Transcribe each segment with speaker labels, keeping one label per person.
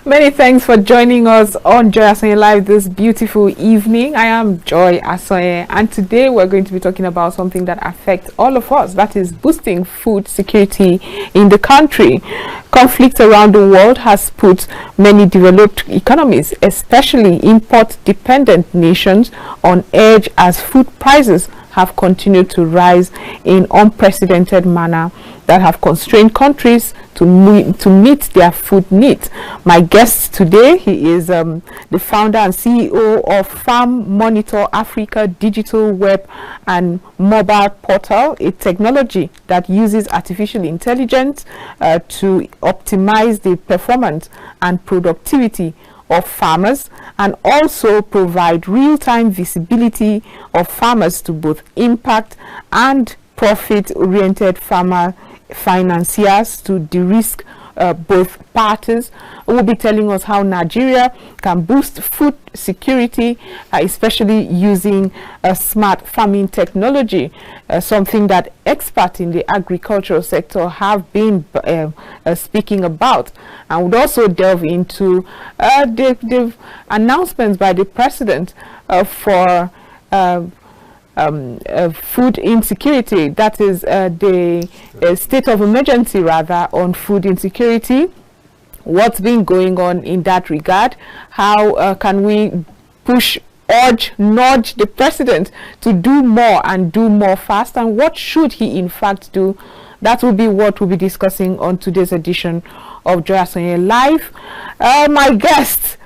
Speaker 1: Many thanks for joining us on Joy Asonye Live this beautiful evening. I am Joy Asonye, and today we're going to be talking about something that affects all of us, that is boosting food security in the country. Conflict around the world has put many developed economies, especially import-dependent nations, on edge as food prices have continued to rise in unprecedented manner that have constrained countries to meet their food needs. My guest today, he is the founder and CEO of Farm Monitor Africa digital web and mobile portal, a technology that uses artificial intelligence to optimize the performance and productivity of farmers, and also provide real-time visibility of farmers to both impact and profit-oriented farmer financiers to de-risk both parties. Will be telling us how Nigeria can boost food security, especially using smart farming technology, something that experts in the agricultural sector have been speaking about. And would also delve into the announcements by the president for food insecurity, that is the state of emergency rather on food insecurity, what's been going on in that regard, how can we nudge the president to do more and do more fast, and what should he in fact do. That will be what we'll be discussing on today's edition of Joy Asonye Live. My guest,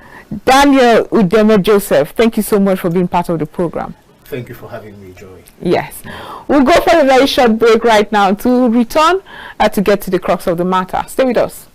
Speaker 1: Daniel Udeme Joseph, thank you so much for being part of the program.
Speaker 2: Thank you for having me, Joy.
Speaker 1: Yes. We'll go for a very short break right now to return to get to the crux of the matter. Stay with us.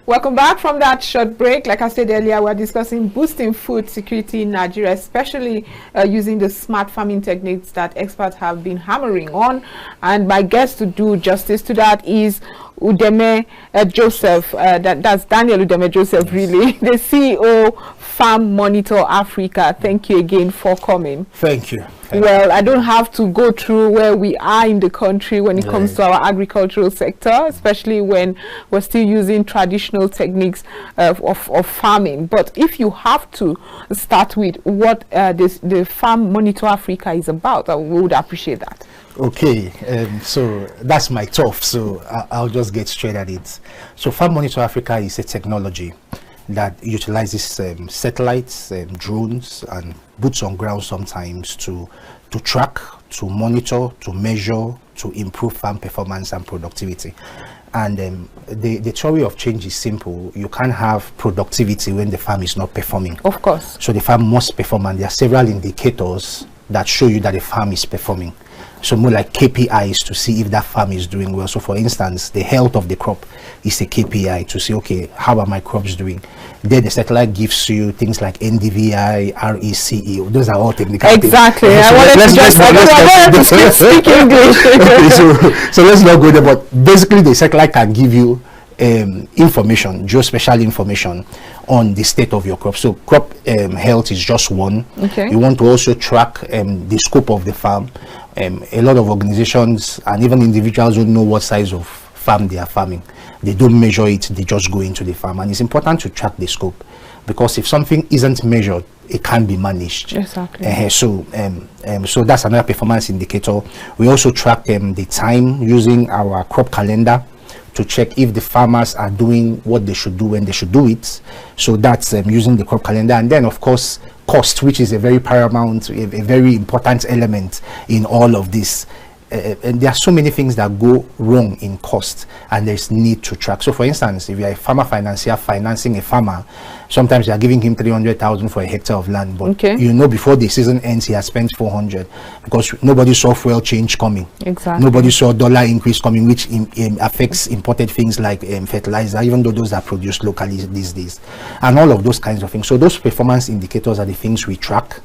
Speaker 1: Welcome back from that short break. Like I said earlier, we're discussing boosting food security in Nigeria, especially using the smart farming techniques that experts have been hammering on. And my guest to do justice to that is Udeme Joseph. That's Daniel Udeme Joseph, really, the CEO, Farm Monitor Africa. Thank you again for coming.
Speaker 2: Thank you.
Speaker 1: Well, I don't have to go through where we are in the country when it comes to our agricultural sector, especially when we're still using traditional techniques of farming. But if you have to start with what the Farm Monitor Africa is about, I would appreciate that.
Speaker 2: Okay, so that's my tough, so I'll just get straight at it. So Farm Monitor Africa is a technology that utilizes satellites, drones, and boots on ground sometimes to track, to monitor, to measure, to improve farm performance and productivity. And the theory of change is simple. You can't have productivity when the farm is not performing.
Speaker 1: Of course.
Speaker 2: So the farm must perform, and there are several indicators that show you that the farm is performing. So more like KPIs to see if that farm is doing well. So for instance, the health of the crop is a KPI to say, okay, how are my crops doing? Then the satellite gives you things like NDVI, RECE. Those are all technical
Speaker 1: exactly
Speaker 2: things.
Speaker 1: I wanted to speak English.
Speaker 2: Okay, so let's not go there, but basically the satellite can give you information, geospatial information on the state of your crop. So crop health is just one.
Speaker 1: Okay.
Speaker 2: You want to also track the scope of the farm. A lot of organizations and even individuals don't know what size of farm they are farming. They don't measure it, they just go into the farm. And it's important to track the scope, because if something isn't measured, it can't be managed.
Speaker 1: Exactly.
Speaker 2: So that's another performance indicator. We also track the time using our crop calendar to check if the farmers are doing what they should do when they should do it. So that's using the crop calendar. And then of course cost, which is a very paramount, a very important element in all of this. And there are so many things that go wrong in cost, and there's need to track. So for instance, if you're a farmer financier financing a farmer, sometimes you are giving him 300,000 for a hectare of land, but you know before the season ends he has spent 400, because nobody saw fuel change coming.
Speaker 1: Exactly.
Speaker 2: Nobody saw dollar increase coming, which affects imported things like fertilizer, even though those are produced locally these days, and all of those kinds of things. So those performance indicators are the things we track,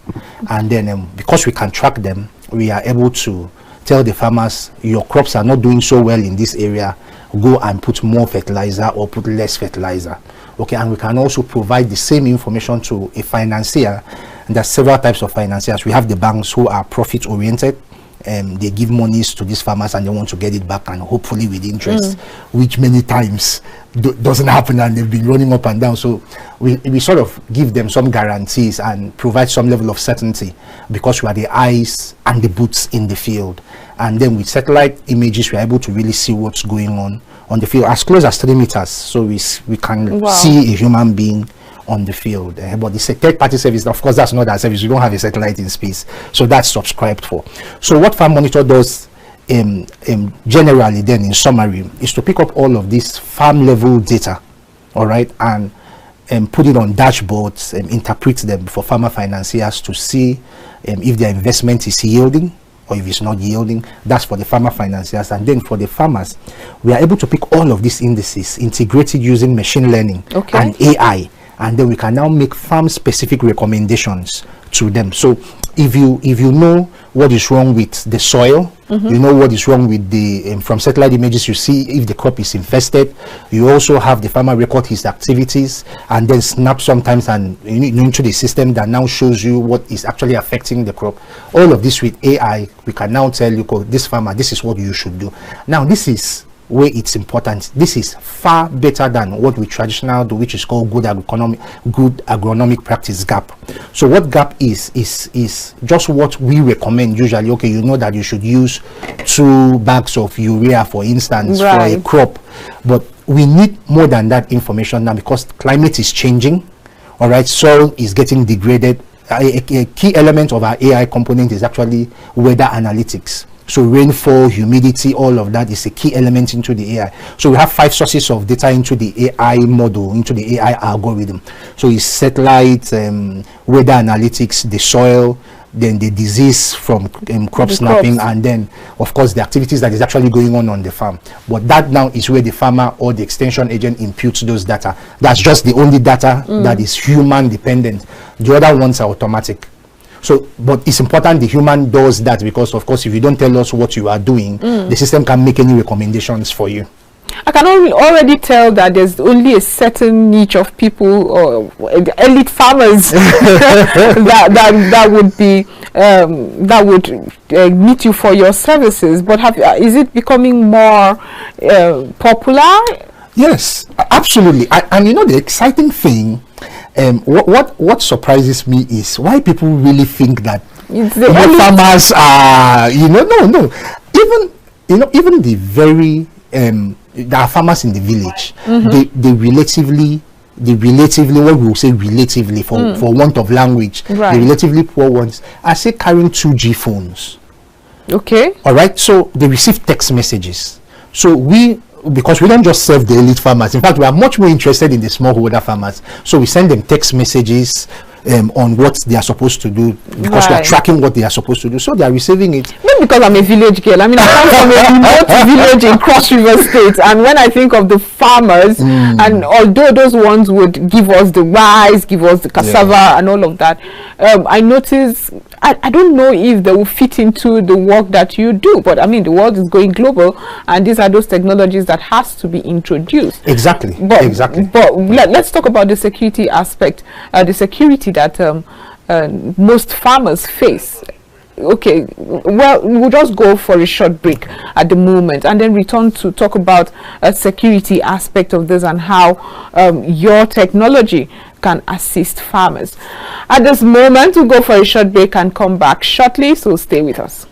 Speaker 2: and then because we can track them, we are able to tell the farmers, your crops are not doing so well in this area, go and put more fertilizer or put less fertilizer. Okay, and we can also provide the same information to a financier. And there's several types of financiers. We have the banks who are profit oriented. They give monies to these farmers and they want to get it back, and hopefully with interest, which many times doesn't happen, and they've been running up and down. So we sort of give them some guarantees and provide some level of certainty, because we are the eyes and the boots in the field. And then with satellite images, we are able to really see what's going on the field as close as 3 meters, so we can see a human being on the field. But it's a third-party service. Of course, that's not our service. We don't have a satellite in space, so that's subscribed for. So what Farm Monitor does generally, then in summary, is to pick up all of this farm level data, all right, and put it on dashboards and interpret them for farmer financiers to see if their investment is yielding or if it's not yielding. That's for the farmer financiers. And then for the farmers, we are able to pick all of these indices integrated using machine learning and AI, and then we can now make farm specific recommendations to them. So if you know what is wrong with the soil, you know what is wrong with the from satellite images, you see if the crop is infested. You also have the farmer record his activities and then snap sometimes and into the system that now shows you what is actually affecting the crop. All of this with AI, we can now tell you, this farmer, this is what you should do. Now this is where it's important. This is far better than what we traditionally do, which is called good agronomic practice, GAP. So what GAP is just what we recommend usually. Okay, you know that you should use 2 bags of urea, for instance, for a crop, but we need more than that information now, because climate is changing, all right, soil is getting degraded. A key element of our AI component is actually weather analytics. So rainfall, humidity, all of that is a key element into the AI. So we have 5 sources of data into the AI model, into the AI algorithm. So it's satellite, weather analytics, the soil, then the disease from crop snapping, and then of course the activities that is actually going on the farm. But that now is where the farmer or the extension agent imputes those data. That's just the only data that is human dependent. The other ones are automatic. So, but it's important the human does that, because of course if you don't tell us what you are doing, the system can't make any recommendations for you.
Speaker 1: I can already tell that there's only a certain niche of people, or elite farmers, that would meet you for your services. But is it becoming more popular?
Speaker 2: Yes, absolutely. And you know, the exciting thing, what surprises me is why people really think that farmers are, no, even the very there are farmers in the village. They relatively, what we will say relatively, for want of language, the relatively poor ones are say carrying 2G phones. Okay. All right. So they receive text messages. So because we don't just serve the elite farmers. In fact, we are much more interested in the smallholder farmers. So we send them text messages on what they are supposed to do, because we are tracking what they are supposed to do. So they are receiving it.
Speaker 1: Not because I'm a village girl. I mean, I come from a remote village in Cross River State, and when I think of the farmers, and although those ones would give us the rice, give us the cassava and all of that, I notice, I don't know if they will fit into the work that you do, but I mean, the world is going global, and these are those technologies that has to be introduced.
Speaker 2: Exactly.
Speaker 1: But let's talk about the security aspect, the security that most farmers face. Okay, well, we'll just go for a short break at the moment and then return to talk about a security aspect of this and how your technology can assist farmers. At this moment, we'll go for a short break and come back shortly, so stay with us.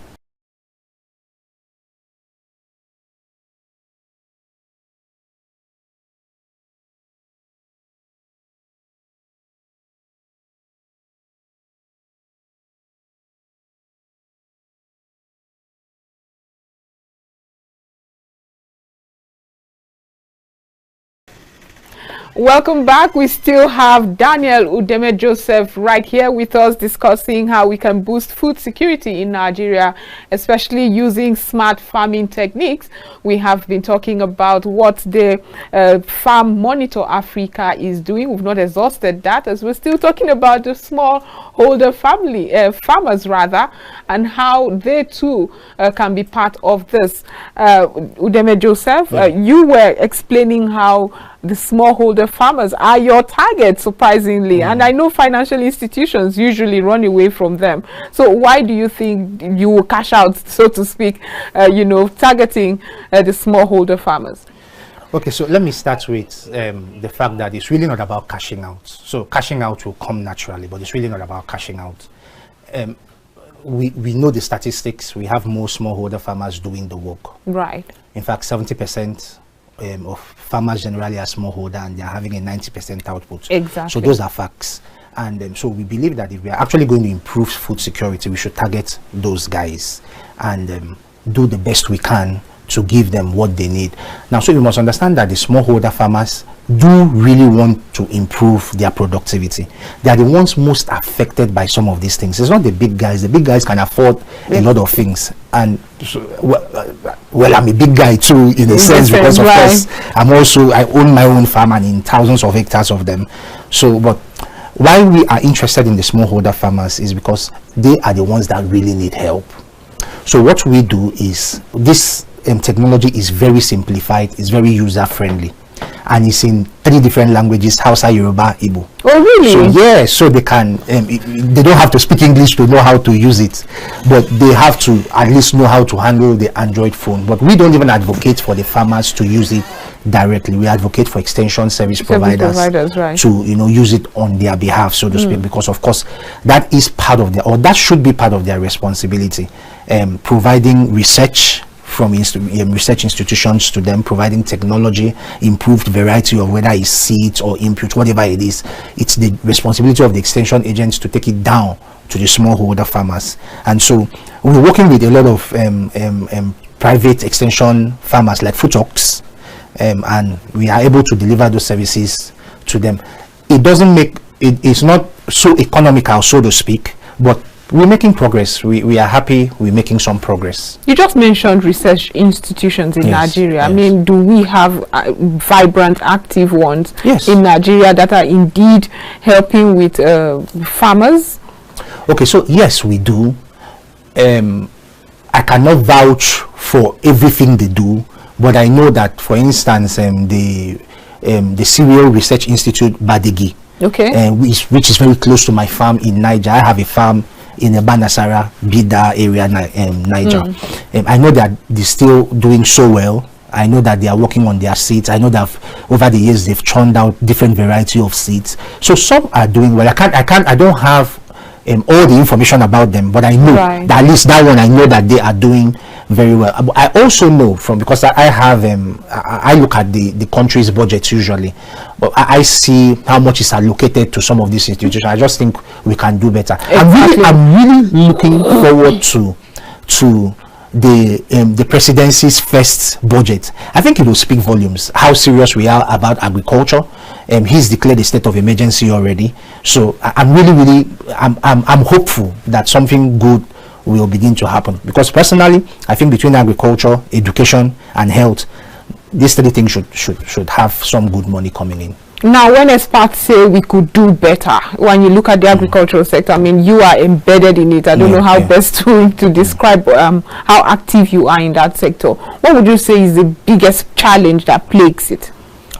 Speaker 1: Welcome back. We still have Daniel Udeme Joseph right here with us discussing how we can boost food security in Nigeria, especially using smart farming techniques. We have been talking about what the Farm Monitor Africa is doing. We've not exhausted that, as we're still talking about the smallholder farmers rather, and how they too can be part of this. Udeme Joseph, you were explaining how the smallholder farmers are your target, surprisingly, and I know financial institutions usually run away from them. So why do you think you will cash out, so to speak, targeting the smallholder farmers?
Speaker 2: Okay, so let me start with the fact that it's really not about cashing out. So cashing out will come naturally, but it's really not about cashing out. We know the statistics. We have more smallholder farmers doing the work.
Speaker 1: Right.
Speaker 2: In fact, 70% of farmers generally are smallholder, and they are having a 90% output.
Speaker 1: Exactly.
Speaker 2: So those are facts. And so we believe that if we are actually going to improve food security, we should target those guys and do the best we can to give them what they need. Now, so you must understand that the smallholder farmers do really want to improve their productivity. They are the ones most affected by some of these things. It's not the big guys. The big guys can afford a lot of things. And so, well, I'm a big guy too, in a sense, because of course I own my own farm and in thousands of hectares of them. So, but why we are interested in the smallholder farmers is because they are the ones that really need help. So what we do is this technology is very simplified, it's very user friendly, and it's in 3 different languages: Hausa, Yoruba, Igbo.
Speaker 1: Oh really?
Speaker 2: So yeah, so they can they don't have to speak English to know how to use it, but they have to at least know how to handle the Android phone. But we don't even advocate for the farmers to use it directly. We advocate for extension service providers
Speaker 1: right,
Speaker 2: to use it on their behalf, so to speak, because of course that is part of their, or that should be part of their responsibility, providing research from research institutions to them, providing technology, improved variety of whether it's seeds or input, whatever it is. It's the responsibility of the extension agents to take it down to the smallholder farmers. And so we're working with a lot of private extension farmers like Futox, and we are able to deliver those services to them. It doesn't make it's not so economical, so to speak, but we're making progress. We are happy we're making some progress.
Speaker 1: You just mentioned research institutions in Nigeria.
Speaker 2: Yes.
Speaker 1: I mean, do we have vibrant, active ones in Nigeria that are indeed helping with farmers? Okay,
Speaker 2: so yes, we do. I cannot vouch for everything they do, but I know that, for instance, the Cereal Research Institute, Badegi, which is very close to my farm in Niger. I have a farm in the Banasara, Bida area, Niger. I know that they're still doing so well. I know that they are working on their seeds. I know that over the years they've churned out different variety of seeds. So some are doing well. I don't have all the information about them, but I know that at least that one, I know that they are doing very well. I also know because I have I look at the country's budget usually, but I see how much is allocated to some of these institutions. I just think we can do better. I'm really looking forward to the presidency's first budget. I think it will speak volumes how serious we are about agriculture. He's declared a state of emergency already, so I'm really I'm hopeful that something good will begin to happen, because personally I think between agriculture, education and health, these 3 things should have some good money coming in.
Speaker 1: Now, when experts say we could do better, when you look at the agricultural sector, I mean, you are embedded in it. I don't know how best to describe how active you are in that sector. What would you say is the biggest challenge that plagues it?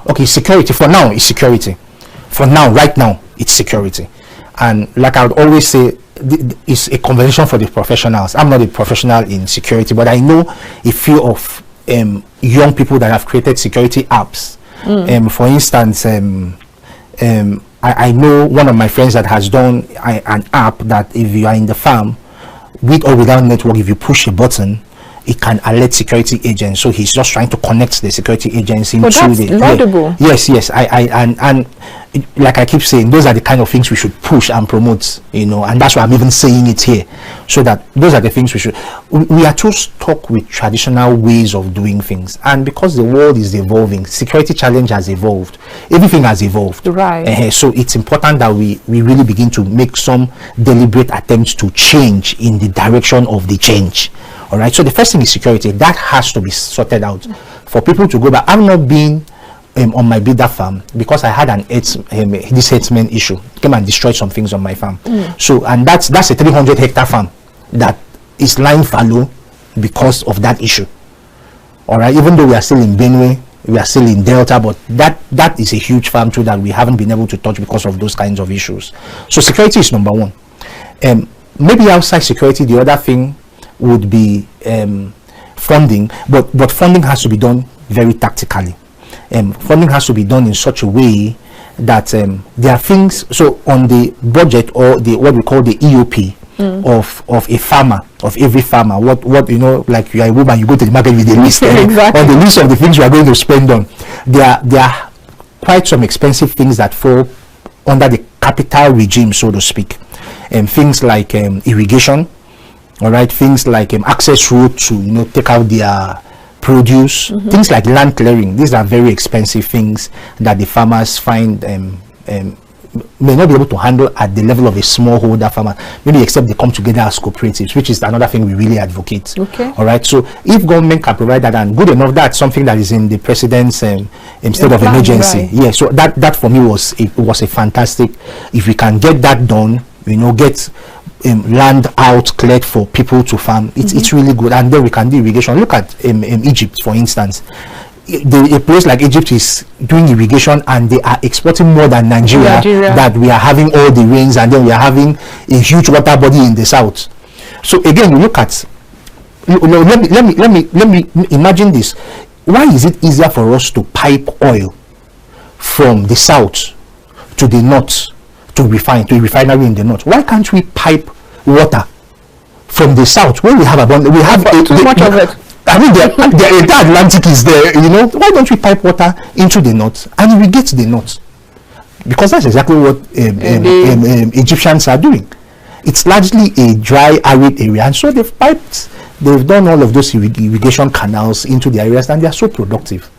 Speaker 2: Okay, security. For now, it's security. For now, right now, it's security. And like I would always say, it's a conversation for the professionals. I'm not a professional in security, but I know a few of young people that have created security apps. For instance, I know one of my friends that has done an app that if you are in the farm, with or without network, if you push a button, it can alert security agents. So he's just trying to connect the security agents into
Speaker 1: that's
Speaker 2: the
Speaker 1: laudable.
Speaker 2: Yes. And like I keep saying, those are the kind of things we should push and promote, and that's why I'm even saying it here, so that those are the things we should. We are too stuck with traditional ways of doing things, and because the world is evolving, security challenge has evolved, everything has evolved,
Speaker 1: right?
Speaker 2: So it's important that we really begin to make some deliberate attempts to change in the direction of the change. All right, so the first thing is security. That has to be sorted out for people to go back. I've not been on my bidder farm because I had this herdsman issue. Came and destroyed some things on my farm. So, and that's a 300 hectare farm that is lying fallow because of that issue. All right, even though we are still in Benue, we are still in Delta, but that is a huge farm too that we haven't been able to touch because of those kinds of issues. So security is number one. Maybe outside security, the other thing would be funding, but funding has to be done very tactically. Funding has to be done in such a way that there are things. So on the budget, or what we call the EOP of a farmer, of every farmer, what like you are a woman, you go to the market with a list,
Speaker 1: exactly.
Speaker 2: or the list of the things you are going to spend on. There are quite some expensive things that fall under the capital regime, so to speak, and things like irrigation. All right, things like access road to take out their produce, things like land clearing. These are very expensive things that the farmers find may not be able to handle at the level of a smallholder farmer, maybe except they come together as cooperatives, which is another thing we really advocate.
Speaker 1: Okay.
Speaker 2: All right, so if government can provide that, and good enough, that's something that is in the president's state of emergency. Right. Yeah, so that for me was a fantastic. If we can get that done, get land out cleared for people to farm, it's really good. And then we can do irrigation. Look at Egypt, for instance. A place like Egypt is doing irrigation, and they are exporting more than Nigeria. That we are having all the rains, and then we are having a huge water body in the south. So again, you look at, let me imagine this. Why is it easier for us to pipe oil from the south to the north to a refinery in the north? Why can't we pipe water from the south where we have
Speaker 1: too much of it?
Speaker 2: I mean, the entire Atlantic is there. Why don't we pipe water into the north and irrigate the north? Because that's exactly what Egyptians are doing. It's largely a dry, arid area, and so they've done all of those irrigation canals into the areas, and they are so productive.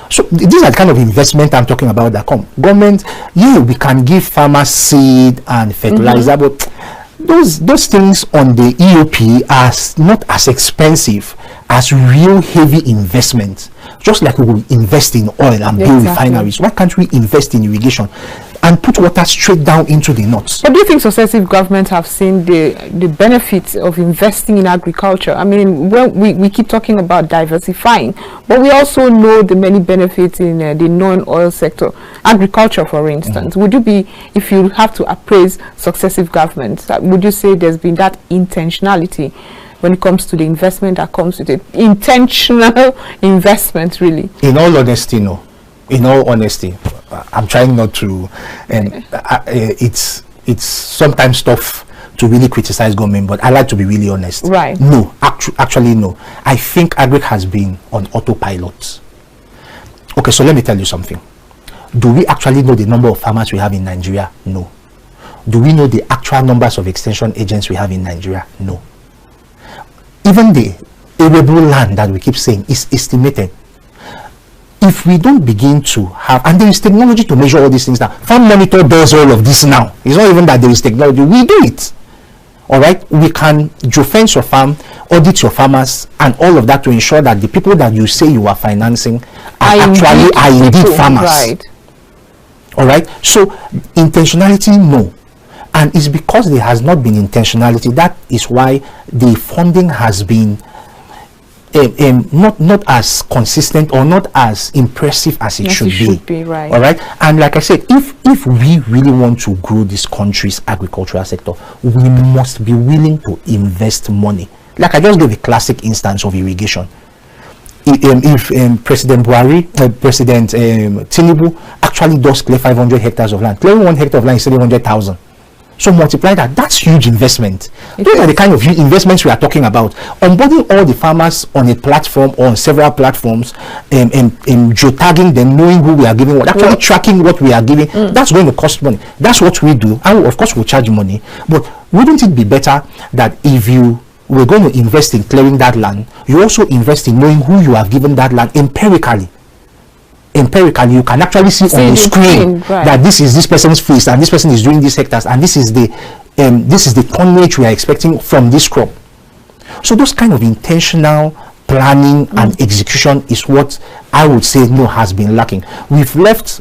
Speaker 2: So these are the kind of investment I'm talking about that come. Government, we can give farmers seed and fertilizer, but those things on the EOP are not as expensive as real heavy investment. Just like we will invest in oil and build refineries, why can't we invest in irrigation and put water straight down into the north?
Speaker 1: But do you think successive governments have seen the benefits of investing in agriculture? I mean, we keep talking about diversifying, but we also know the many benefits in the non-oil sector, agriculture, for instance. Would you be, if you have to appraise successive governments, would you say there's been that intentionality when it comes to the investment that comes with it? Intentional investment, really?
Speaker 2: In all honesty, no. In all honesty, I'm trying not to, and it's sometimes tough to really criticize government, but I like to be really honest.
Speaker 1: Right.
Speaker 2: No, actually no. I think agric has been on autopilot. Okay, so let me tell you something. Do we actually know the number of farmers we have in Nigeria? No. Do we know the actual numbers of extension agents we have in Nigeria? No. Even the arable land that we keep saying is estimated. If we don't begin to have, and there is technology to measure all these things now. Farm Monitor does all of this now. It's not even that there is technology. We do it. All right. We can geofence your farm, audit your farmers, and all of that to ensure that the people that you say you are financing are indeed farmers.
Speaker 1: Right.
Speaker 2: All right. So intentionality, no. And it's because there has not been intentionality. That is why the funding has been not as consistent or not as impressive as it should be.
Speaker 1: Right.
Speaker 2: All right. And like I said, if we really want to grow this country's agricultural sector, we must be willing to invest money. Like I just gave a classic instance of irrigation. If President Buhari, President Tinubu actually does clear 500 hectares of land, clearing 1 hectare of land is 700,000. So multiply that. That's huge investment. Those are the kind of huge investments we are talking about. Onboarding all the farmers on a platform or on several platforms, geotagging them, knowing who we are giving what, actually tracking what we are giving. That's going to cost money. That's what we do. And of course, we'll charge money. But wouldn't it be better that if you were going to invest in clearing that land, you also invest in knowing who you have given that land empirically? Empirically, you can actually see on the screen that this is this person's face, and this person is doing these hectares, and this is the tonnage we are expecting from this crop. So those kind of intentional planning and execution is what I would say has been lacking. We've left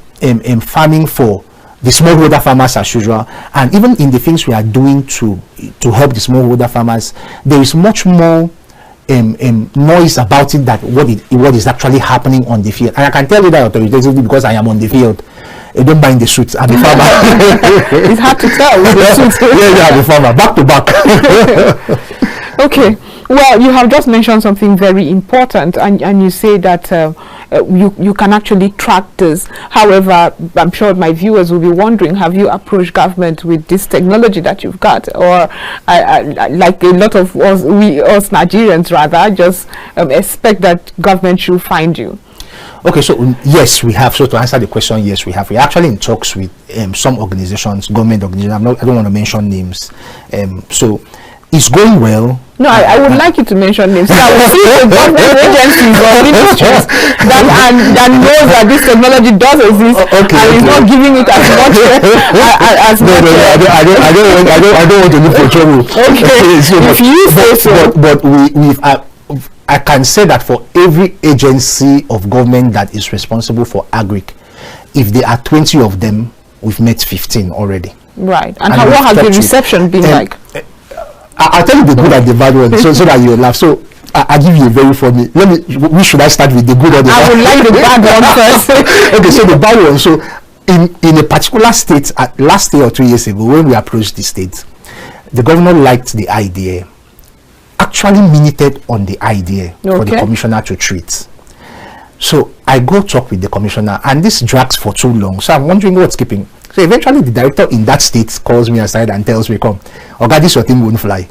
Speaker 2: farming for the smallholder farmers as usual, and even in the things we are doing to help the smallholder farmers, there is much more noise about it that what is actually happening on the field. And I can tell you that authoritatively because I am on the field. I don't buy in the suits. I'm a farmer.
Speaker 1: It's hard to tell with the suits.
Speaker 2: Yeah, I'm a farmer. Back to back.
Speaker 1: Okay. Well, you have just mentioned something very important, and you say that you can actually track this. However, I'm sure my viewers will be wondering, have you approached government with this technology that you've got? Or like a lot of us Nigerians rather, just expect that government should find you?
Speaker 2: Okay, so yes, we have. So to answer the question, yes, we have. We're actually in talks with some organizations, government organizations. I don't want to mention names. So it's going well.
Speaker 1: No, I would like you to mention names. So I will see the government agencies or ministries that knows that this technology does exist and is not giving it as much as much.
Speaker 2: I don't want to look for trouble.
Speaker 1: Okay, so if you say so.
Speaker 2: But I can say that for every agency of government that is responsible for agric, if there are 20 of them, we've met 15 already.
Speaker 1: Right. And what has the reception been like?
Speaker 2: I'll tell you the good and the bad one, so that you'll laugh. So I'll give you a very funny. We should I start with the good or the bad?
Speaker 1: I would like the bad one first.
Speaker 2: Okay, so the bad one. So in a particular state, last year or 2 years ago, when we approached the state, the governor liked the idea, actually minuted on the idea for the commissioner to treat. So I go talk with the commissioner, and this drags for too long. So I'm wondering what's keeping. So eventually the director in that state calls me aside and tells me, come, Oga, this your thing won't fly.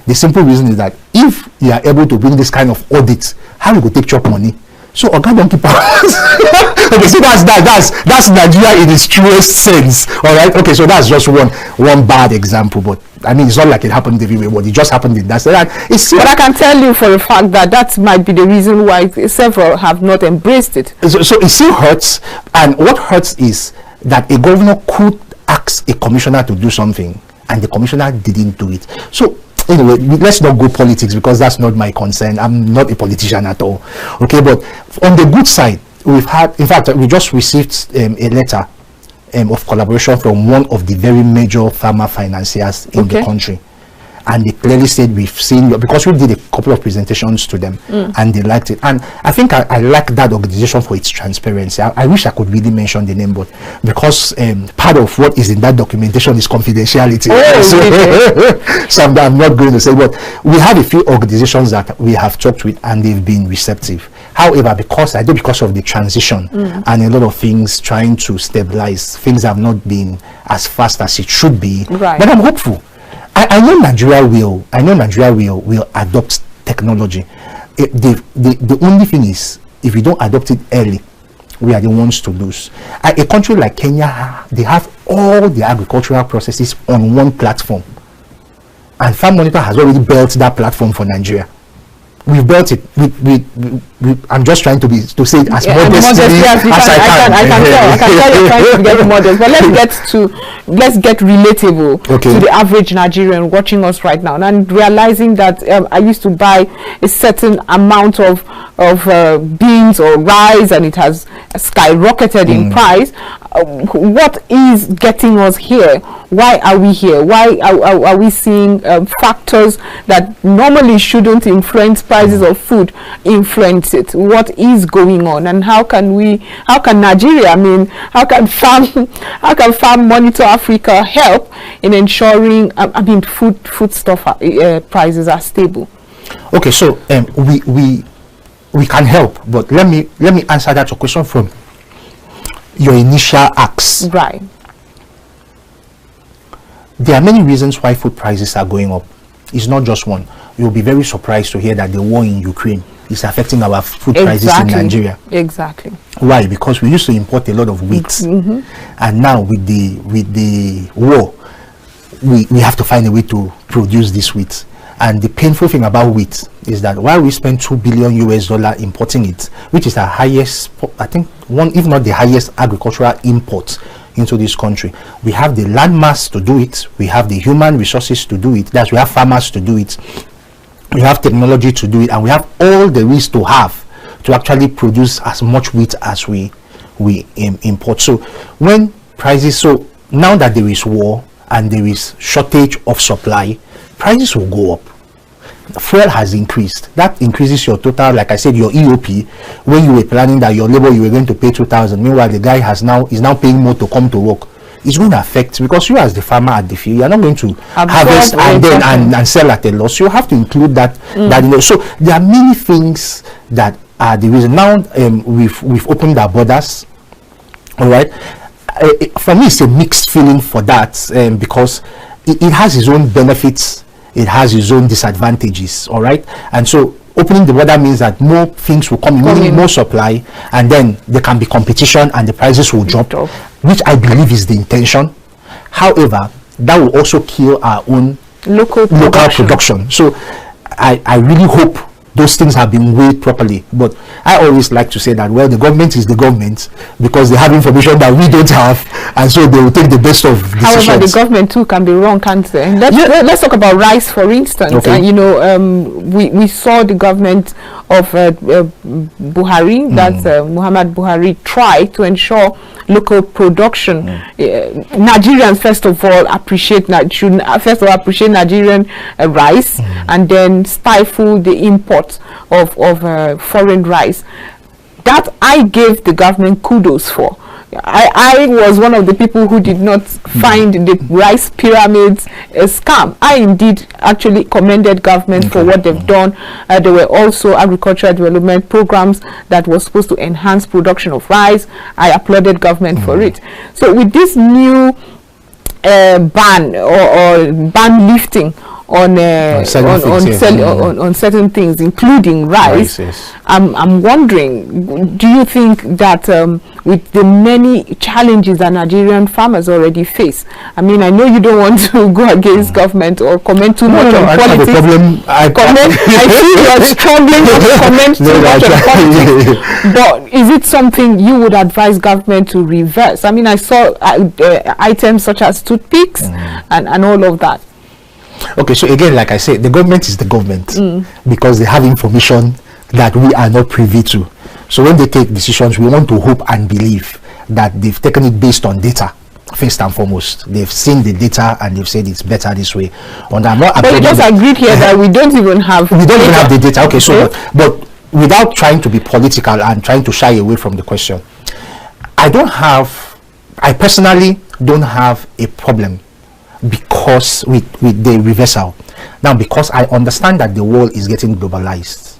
Speaker 2: The simple reason is that if you are able to bring this kind of audit, how you go take chop money? So Oga don't keep okay, so that's Nigeria in its truest sense. Alright, okay, so that's just one bad example, but I mean it's not like it happened everywhere, but it just happened in that state.
Speaker 1: But I can tell you for a fact that might be the reason why several have not embraced it.
Speaker 2: So it still hurts, and what hurts is that a governor could ask a commissioner to do something and the commissioner didn't do it. So anyway, let's not go politics because that's not my concern. I'm not a politician at all. Okay, but on the good side, we've had, in fact, we just received a letter of collaboration from one of the very major farmer financiers in the country. And they clearly said we've seen you, because we did a couple of presentations to them and they liked it. And I think I like that organization for its transparency. I wish I could really mention the name, but because part of what is in that documentation is confidentiality. So I'm not going to say, but we have a few organizations that we have talked with and they've been receptive. However, because of the transition and a lot of things trying to stabilize, things have not been as fast as it should be.
Speaker 1: Right.
Speaker 2: But I'm hopeful. I know Nigeria will adopt technology. The only thing is, if we don't adopt it early, we are the ones to lose. A country like Kenya, they have all the agricultural processes on one platform, and Farm Monitor has already built that platform for Nigeria. We've built it. I'm just trying to say it as modestly as I can
Speaker 1: tell you're trying to get modest, but let's get relatable to the average Nigerian watching us right now and realizing that I used to buy a certain amount of beans or rice and it has skyrocketed in price. What is getting us here? Why are we here? Why are we seeing factors that normally shouldn't influence prices of food influence it? What is going on, and how can Nigeria, how can Farm Monitor Africa help in ensuring foodstuff prices are stable?
Speaker 2: Okay, so we can help, but let me answer that question from your initial ask.
Speaker 1: Right.
Speaker 2: there are many reasons why food prices are going up. It's not just one. You'll be very surprised to hear that the war in Ukraine is affecting our food prices in Nigeria.
Speaker 1: Exactly.
Speaker 2: Why? Because we used to import a lot of wheat, and now with the war, we have to find a way to produce this wheat. And the painful thing about wheat is that while we spend $2 billion importing it, which is the highest, I think one, if not the highest agricultural import into this country, we have the land mass to do it, we have the human resources to do it, that's we have farmers to do it, we have technology to do it, and we have all there is to have to actually produce as much wheat as we import. So when prices, so now that there is war and there is shortage of supply, prices will go up. Fuel has increased. That increases your total, like I said, your EOP. When you were planning that your labor you were going to pay 2,000, meanwhile the guy is now paying more to come to work. It's going to affect, because you as the farmer at the field, you're not going to harvest and then and sell at a loss. You have to include that. So there are many things that are the reason. Now we've opened our borders. All right. For me, it's a mixed feeling for that, because it has its own benefits, it has its own disadvantages. All right. And so opening the border means that more things will come in, more supply, and then there can be competition and the prices will drop, which I believe is the intention. However, that will also kill our own local production. So I really hope those things have been weighed properly. But I always like to say that, well, the government is the government because they have information that we don't have, and so they will take the best of decisions.
Speaker 1: However, the government too can be wrong, can't they? Let's talk about rice, for instance.
Speaker 2: Okay.
Speaker 1: We saw the government of Buhari, that's Muhammad Buhari, try to ensure local production. Nigerians first of all appreciate Nigerian rice, and then stifle the import of foreign rice. That I gave the government kudos for. I was one of the people who did not find the rice pyramids a scam. I indeed actually commended government for what they've done. There were also agricultural development programs that were supposed to enhance production of rice. I applauded government for it. So with this new ban or ban lifting on certain things, including rice, I'm wondering, do you think that with the many challenges that Nigerian farmers already face, I mean, I know you don't want to go against government or comment too much on politics. I feel you're struggling to comment too much on politics. But is it something you would advise government to reverse? I mean, I saw items such as toothpicks and all of that.
Speaker 2: Okay, so again, like I said, the government is the government because they have information that we are not privy to. So when they take decisions, we want to hope and believe that they've taken it based on data. First and foremost, they've seen the data and they've said it's better this way. But
Speaker 1: you just agreed here that we don't even have
Speaker 2: even have the data. Okay, so but without trying to be political and trying to shy away from the question, I personally don't have a problem because with the reversal. Now, because I understand that the world is getting globalized.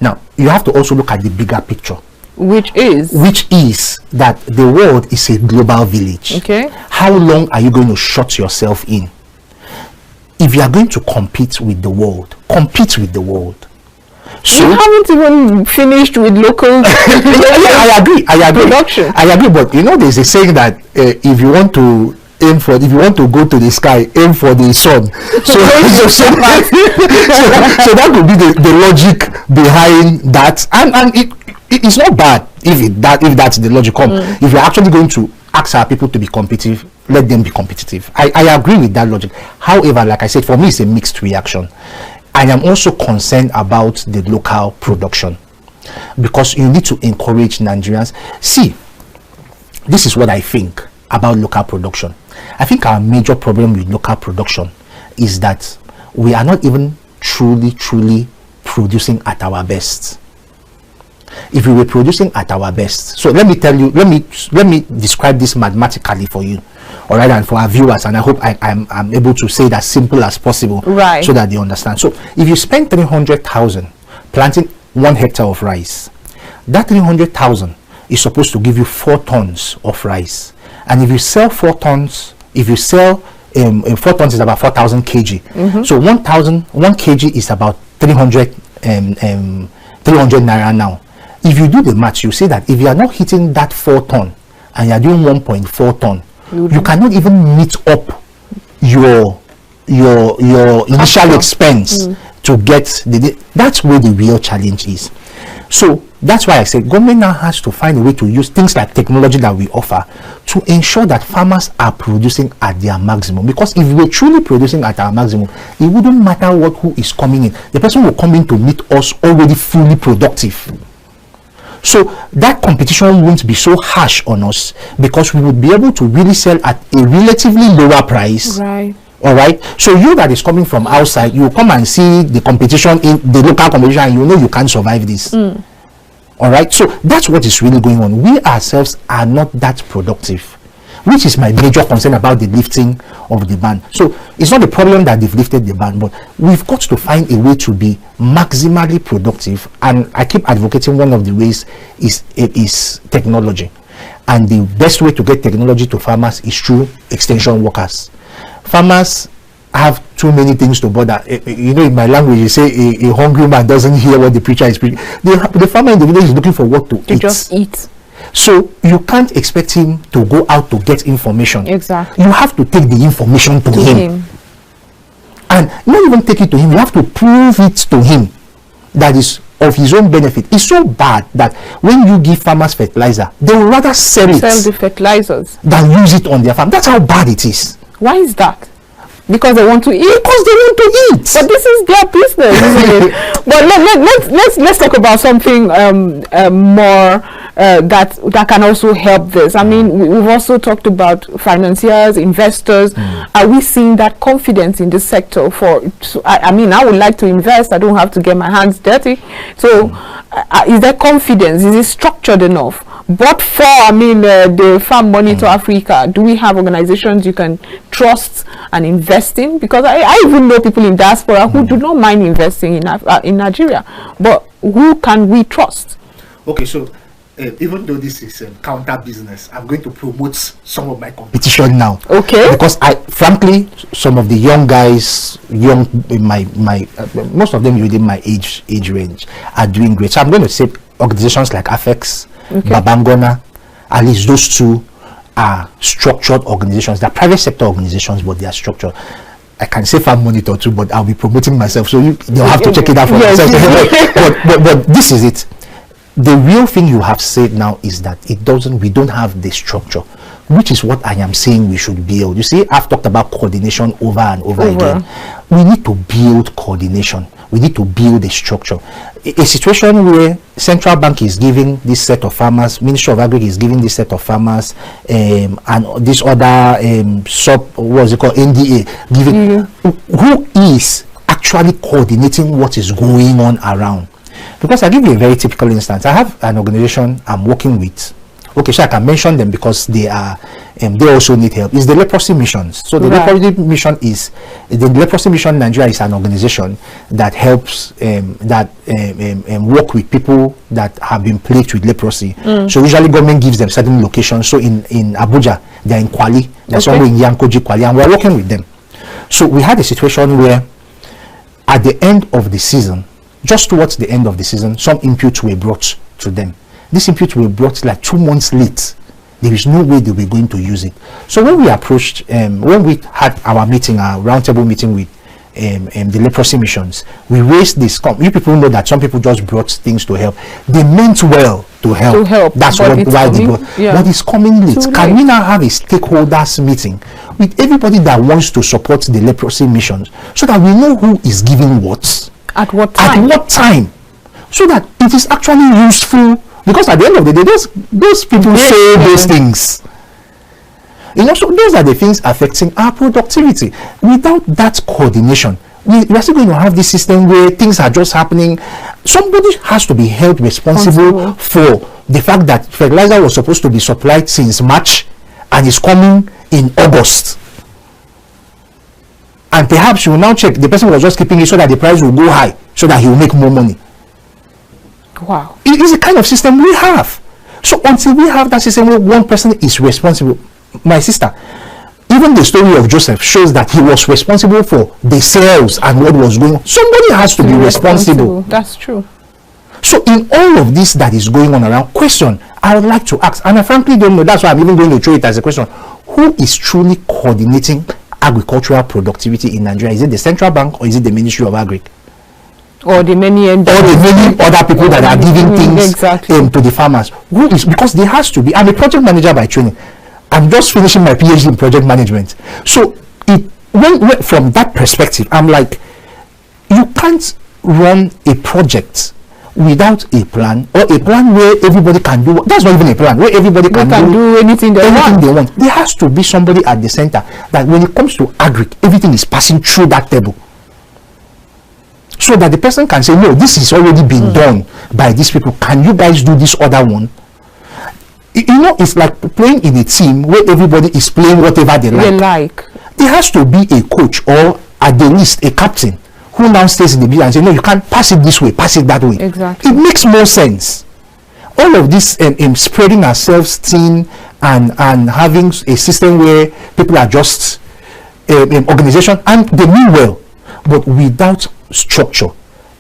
Speaker 2: Now, you have to also look at the bigger picture, which is that the world is a global village.
Speaker 1: Okay,
Speaker 2: how long are you going to shut yourself in? If you are going to compete with the world, compete with the world. So
Speaker 1: you haven't even finished with local
Speaker 2: I agree
Speaker 1: production.
Speaker 2: I agree, but there's a saying that if you want to go to the sky, aim for the sun. So that would be the logic behind that, and it's not bad if that's the logic. If you're actually going to ask our people to be competitive, let them be competitive. I agree with that logic. However, like I said, for me it's a mixed reaction. I am also concerned about the local production because you need to encourage Nigerians. See, this is what I think about local production. I think our major problem with local production is that we are not even truly producing at our best. If we were producing at our best, so let me tell you, let me describe this mathematically for you, all right, and for our viewers, and I hope I'm able to say it as simple as possible,
Speaker 1: right,
Speaker 2: so that they understand. So if you spend 300,000 planting 1 hectare of rice, that 300,000 is supposed to give you 4 tons of rice. And if you sell 4 tons, if you sell 4 tons is about 4,000 kg. So 1 kg is about 300 naira now. If you do the math, you see that if you are not hitting that 4 ton and you are doing 1.4 ton, you cannot even meet up your initial expense to get that's where the real challenge is. So that's why I said government now has to find a way to use things like technology that we offer to ensure that farmers are producing at their maximum. Because if we're truly producing at our maximum, it wouldn't matter who is coming in. The person will come in to meet us already fully productive. So that competition won't be so harsh on us, because we would be able to really sell at a relatively lower price.
Speaker 1: Right.
Speaker 2: All right. So you that is coming from outside, you come and see the competition in the local competition, and you know you can't survive this. All right. So that's what is really going on. We ourselves are not that productive, which is my major concern about the lifting of the ban. So it's not a problem that they've lifted the ban, but we've got to find a way to be maximally productive. And I keep advocating one of the ways is technology. And the best way to get technology to farmers is through extension workers. Farmers have too many things to bother. You know, in my language, you say a hungry man doesn't hear what the preacher is preaching. The farmer in the village is looking for what to eat.
Speaker 1: Just eat.
Speaker 2: So you can't expect him to go out to get information.
Speaker 1: Exactly.
Speaker 2: You have to take the information to him. And not even take it to him, you have to prove it to him that is of his own benefit. It's so bad that when you give farmers fertilizer, they will rather sell
Speaker 1: the fertilizers
Speaker 2: than use it on their farm. That's how bad it is.
Speaker 1: Why is that? Because they want to eat.
Speaker 2: Because they want to eat.
Speaker 1: But this is their business, isn't it? But let's talk about something more that can also help this. I mean, we've also talked about financiers, investors. Are we seeing that confidence in this sector? I mean, I would like to invest. I don't have to get my hands dirty. So, is there confidence? Is it structured enough? But for, the Farm Monitor Africa, do we have organizations you can trust and invest in? Because I even know people in diaspora who do not mind investing in Nigeria. But who can we trust?
Speaker 2: Okay, so even though this is counter business, I'm going to promote some of my competition now. Okay. Because frankly, some of the young guys, in my most of them within my age range, are doing great. So I'm going to say organizations like AFEX, Babangona, at least those two are structured organizations. They're private sector organizations, but they are structured. I can say Farm Monitor too, but I'll be promoting myself, so they'll have to check it out for themselves. But this is it. The real thing you have said now is that we don't have the structure, which is what I am saying we should build. You see, I've talked about coordination over and over again. We need to build coordination. We need to build a structure. A situation where central bank is giving this set of farmers, Ministry of Agri is giving this set of farmers, and this other NDA giving. Who is actually coordinating what is going on around? Because I'll give you a very typical instance. I have an organization I'm working with. Okay, so I can mention them because they also need help. It's the Leprosy Missions. So the Leprosy Mission Leprosy Mission Nigeria is an organization that helps work with people that have been plagued with leprosy. So usually government gives them certain locations. So in Abuja, they're in Kwali. They're somewhere in Yankoji, Kwali, and we're working with them. So we had a situation where at the end of the season, just towards the end of the season, some inputs were brought to them. These inputs were brought like 2 months late. There is no way they were going to use it. So when we approached, when we had our meeting, our roundtable meeting with the Leprosy Missions, we raised this. You people know that some people just brought things to help. They meant well to help. That's why they brought. But it's coming late. Can we now have a stakeholders meeting with everybody that wants to support the Leprosy Missions, so that we know who is giving what? At what time? So that it is actually useful. Because at the end of the day, those people say those things. So those are the things affecting our productivity. Without that coordination, we are still going to have this system where things are just happening. Somebody has to be held responsible for the fact that fertilizer was supposed to be supplied since March and is coming in August. And perhaps you will now check the person was just keeping it so that the price will go high, so that he will make more money. Wow. It is the kind of system we have. So until we have that system where one person is responsible, my sister, even the story of Joseph shows that he was responsible for the sales and what was going on. Somebody has to be responsible.
Speaker 1: That's true.
Speaker 2: So in all of this that is going on around, question I would like to ask, and I frankly don't know, that's why I'm even going to throw it as a question: who is truly coordinating agricultural productivity in Nigeria? Is it the central bank, or is it the Ministry of Agri?
Speaker 1: Or the many
Speaker 2: other people that are giving things to the farmers? Who is, because there has to be. I'm a project manager by training. I'm just finishing my PhD in project management. So when from that perspective, I'm like, you can't run a project without a plan, or a plan where everybody can do. That's not even a plan where everybody can do
Speaker 1: anything they want.
Speaker 2: There has to be somebody at the center that when it comes to agri, everything is passing through that table, so that the person can say, no, this is already been done by these people. Can you guys do this other one? You know, it's like playing in a team where everybody is playing whatever they like. There has to be a coach, or at the least a captain, who now stays in the middle and say, no, you can't pass it this way, pass it that way.
Speaker 1: Exactly.
Speaker 2: It makes more sense. All of this spreading ourselves thin and having a system where people are just organization, and they mean well, but without structure,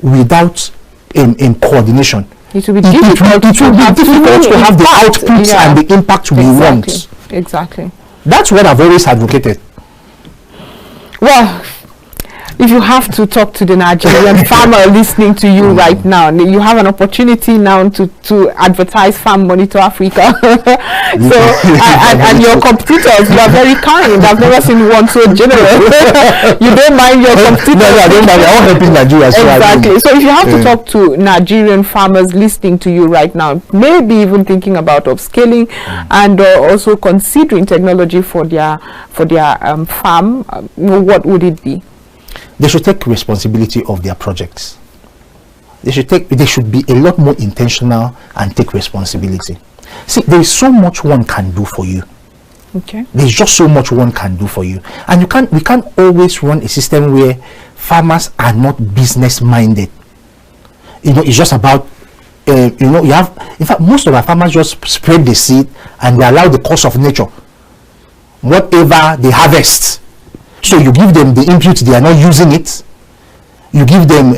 Speaker 2: without coordination,
Speaker 1: it will be difficult
Speaker 2: to have the outputs and the impact we want.
Speaker 1: Exactly.
Speaker 2: That's what I've always advocated.
Speaker 1: Well, if you have to talk to the Nigerian farmer listening to you right now, you have an opportunity now to advertise Farm Monitor Africa. So and your competitors, you are very kind. I've never seen one so generous. You don't mind your competitors.
Speaker 2: No, I don't mind. I want helping Nigeria.
Speaker 1: Exactly. So if you have to talk to Nigerian farmers listening to you right now, maybe even thinking about upscaling and also considering technology for their farm, what would it be?
Speaker 2: They should take responsibility of their projects. They should be a lot more intentional and take responsibility. See, there is so much one can do for you.
Speaker 1: Okay.
Speaker 2: There's just so much one can do for you. And we can't always run a system where farmers are not business minded. You know, it's just about you have, in fact, most of our farmers just spread the seed and they allow the course of nature. Whatever they harvest. So you give them the input, they are not using it. You give them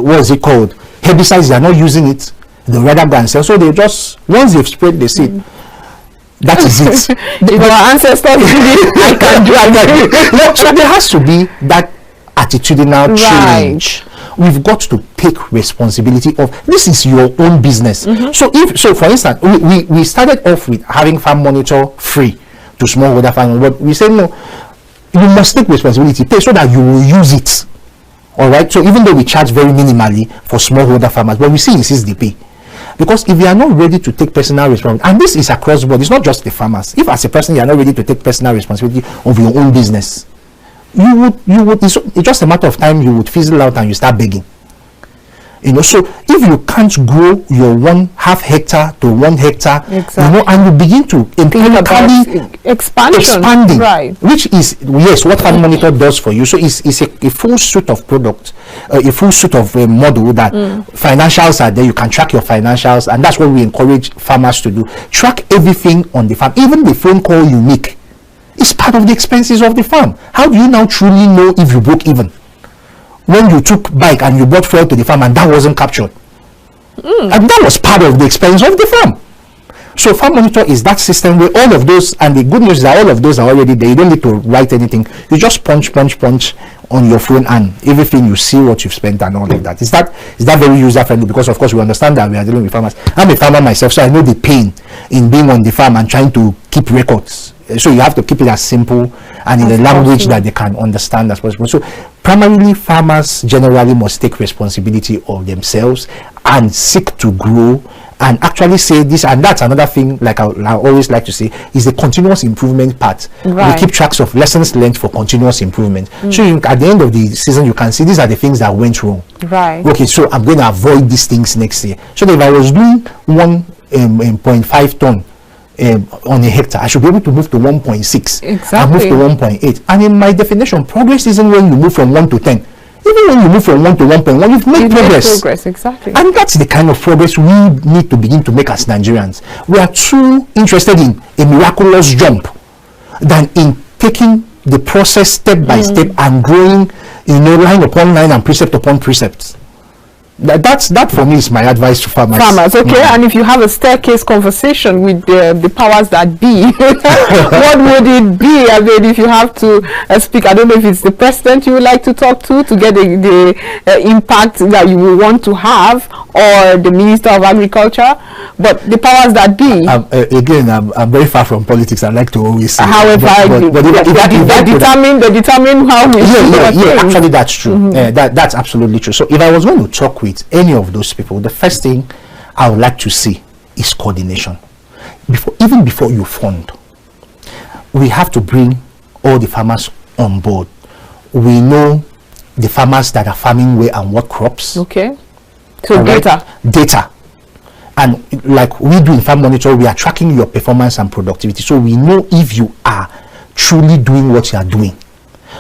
Speaker 2: what is it called? Herbicides, they are not using it. They rather go and sell. So they just, once they've spread the seed, that is it.
Speaker 1: Our ancestors did it, I can do it.
Speaker 2: So there has to be that attitudinal change. We've got to take responsibility of this is your own business. So for instance, we started off with having Farm Monitor free to smallholder farmers, but we said no, you must take responsibility, pay so that you will use it. All right. So even though we charge very minimally for smallholder farmers, but we see insist they pay, because if you are not ready to take personal responsibility, and this is across the board, it's not just the farmers. If as a person you are not ready to take personal responsibility of your own business, you would. It's just a matter of time. You would fizzle out and you start begging. You know, so if you can't grow your 1/2 hectare to 1 hectare, you know, and you begin to expanding,
Speaker 1: right?
Speaker 2: Which is what Farm Monitor does for you. So it's a full suite of product, a full suite of model that financials are there. You can track your financials, and that's what we encourage farmers to do. Track everything on the farm, even the phone call you make is part of the expenses of the farm. How do you now truly know if you broke even? When you took bike and you brought fuel to the farm and that wasn't captured, and that was part of the expense of the farm. So Farm Monitor is that system where all of those, and the good news is that all of those are already there. You don't need to write anything. You just punch on your phone and everything, you see what you've spent and all of that. Is that very user friendly? Because of course we understand that we are dealing with farmers. I'm a farmer myself, so I know the pain in being on the farm and trying to keep records. So you have to keep it as simple and in a language that they can understand as possible. So primarily farmers generally must take responsibility of themselves and seek to grow and actually say this. And that's another thing, like I always like to say, is the continuous improvement part.
Speaker 1: Right.
Speaker 2: We keep tracks of lessons learned for continuous improvement. So at the end of the season, you can see these are the things that went wrong.
Speaker 1: Right.
Speaker 2: Okay, so I'm going to avoid these things next year. So if I was doing 1.5 ton on a hectare, I should be able to move to 1.6 and move to 1.8. And in my definition, progress isn't when you move from 1 to 10. Even when you move from 1 to 1.1, you've made progress.
Speaker 1: Exactly.
Speaker 2: And that's the kind of progress we need to begin to make as Nigerians. We are too interested in a miraculous jump. than in taking the process step by step and growing, line upon line and precept upon precept. That for me is my advice to farmers.
Speaker 1: Okay. And if you have a staircase conversation with the powers that be, what would it be? I mean, if you have to speak, I don't know if it's the president you would like to talk to get the impact that you will want to have, or the Minister of Agriculture, but the powers that be.
Speaker 2: Again, I'm very far from politics. I like to always say.
Speaker 1: However, they determine how we
Speaker 2: actually that's true. That's absolutely true. So if I was going to talk with any of those people, the first thing I would like to see is coordination. Even before you fund, we have to bring all the farmers on board. We know the farmers that are farming where and what crops.
Speaker 1: Okay. So
Speaker 2: data. And like we do in Farm Monitor, we are tracking your performance and productivity. So we know if you are truly doing what you are doing.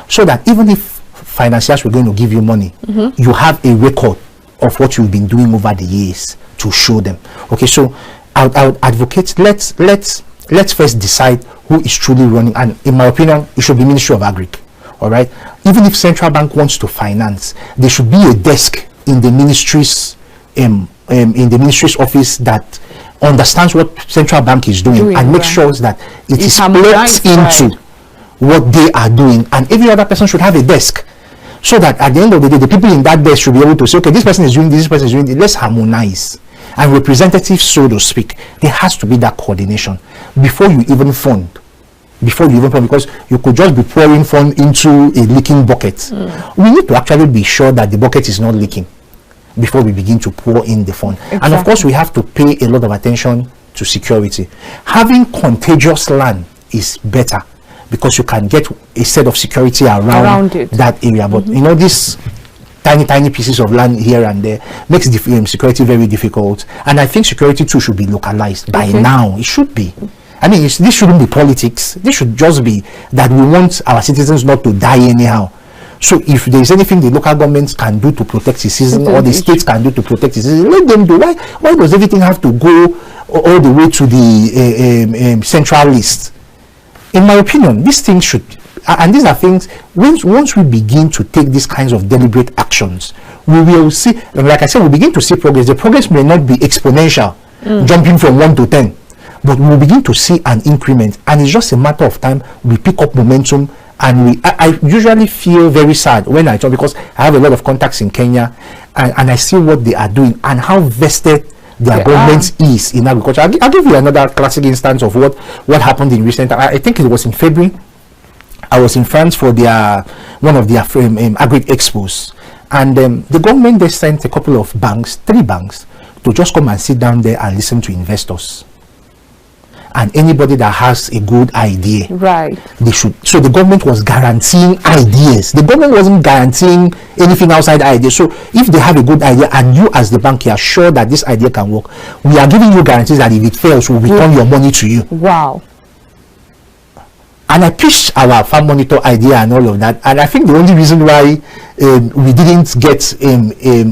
Speaker 2: So that even if financiers were going to give you money, you have a record of what you've been doing over the years to show them. Okay, so I would advocate, let's first decide who is truly running, and in my opinion, it should be Ministry of Agri. All right, even if Central Bank wants to finance, there should be a desk in the ministry's office that understands what Central Bank is doing and makes sure that it is plugged into what they are doing, and every other person should have a desk. So that at the end of the day, the people in that desk should be able to say, okay, this person is doing this person is doing this. Let's harmonize. And representatives, so to speak, there has to be that coordination before you even fund. Because you could just be pouring fund into a leaking bucket. We need to actually be sure that the bucket is not leaking before we begin to pour in the fund. Exactly. And of course, we have to pay a lot of attention to security. Having contiguous land is better, because you can get a set of security around that area. But these tiny pieces of land here and there makes the security very difficult. And I think security too should be localized by now. It should be. I mean, this shouldn't be politics. This should just be that we want our citizens not to die anyhow. So if there is anything the local governments can do to protect the citizen, or the states can do to protect the citizen, let them do. Why does everything have to go all the way to the central list? In my opinion, these things should, and these are things, once we begin to take these kinds of deliberate actions, we will see, like I said, we begin to see progress. The progress may not be exponential, jumping from 1 to 10, but we will begin to see an increment, and it's just a matter of time. We pick up momentum, and I usually feel very sad when I talk, because I have a lot of contacts in Kenya, and I see what they are doing and how vested their government is in agriculture. I'll give you another classic instance of what happened in recent. I think it was in February. I was in France for one of their agri expos, and the government, they sent a couple of banks, 3 banks, to just come and sit down there and listen to investors. And anybody that has a good idea, they should. So the government was guaranteeing ideas. The government wasn't guaranteeing anything outside ideas. So if they have a good idea, and you as the bank, you are sure that this idea can work, we are giving you guarantees that if it fails, we'll return your money to you.
Speaker 1: Wow.
Speaker 2: And I pitched our Farm Monitor idea and all of that. And I think the only reason why we didn't get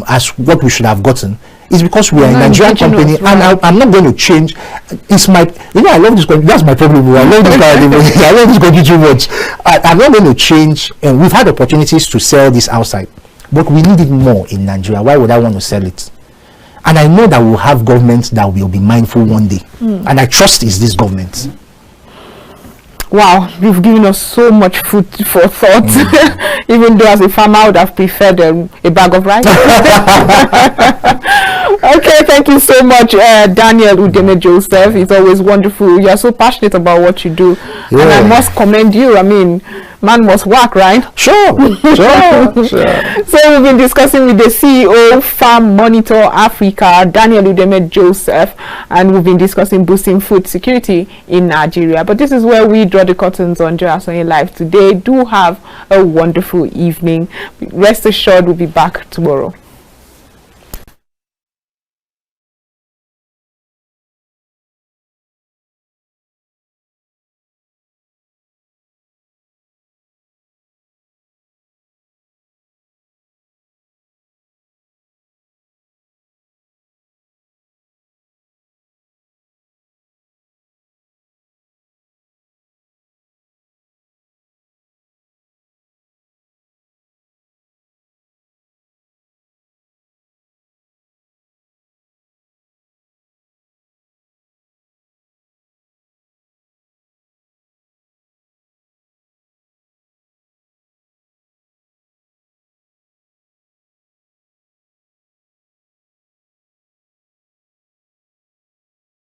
Speaker 2: as what we should have gotten is because we are a Nigerian company, and I'm not going to change. It's my, I love this country. That's my problem. I love this country. I love this country too much. I'm not going to change. And we've had opportunities to sell this outside, but we need it more in Nigeria. Why would I want to sell it? And I know that we'll have governments that will be mindful one day, and I trust it's this government.
Speaker 1: Wow, you've given us so much food for thought. Even though as a farmer I would have preferred a bag of rice. Okay, thank you so much, Daniel Udeme Joseph. It's always wonderful. You are so passionate about what you do, and I must commend you. I mean, man must work, right?
Speaker 2: Sure.
Speaker 1: So we've been discussing with the CEO, Farm Monitor Africa, Daniel Udeme Joseph, and we've been discussing boosting food security in Nigeria. But this is where we draw the curtains on Joy Asonye Live today. Do have a wonderful evening. Rest assured, we'll be back tomorrow.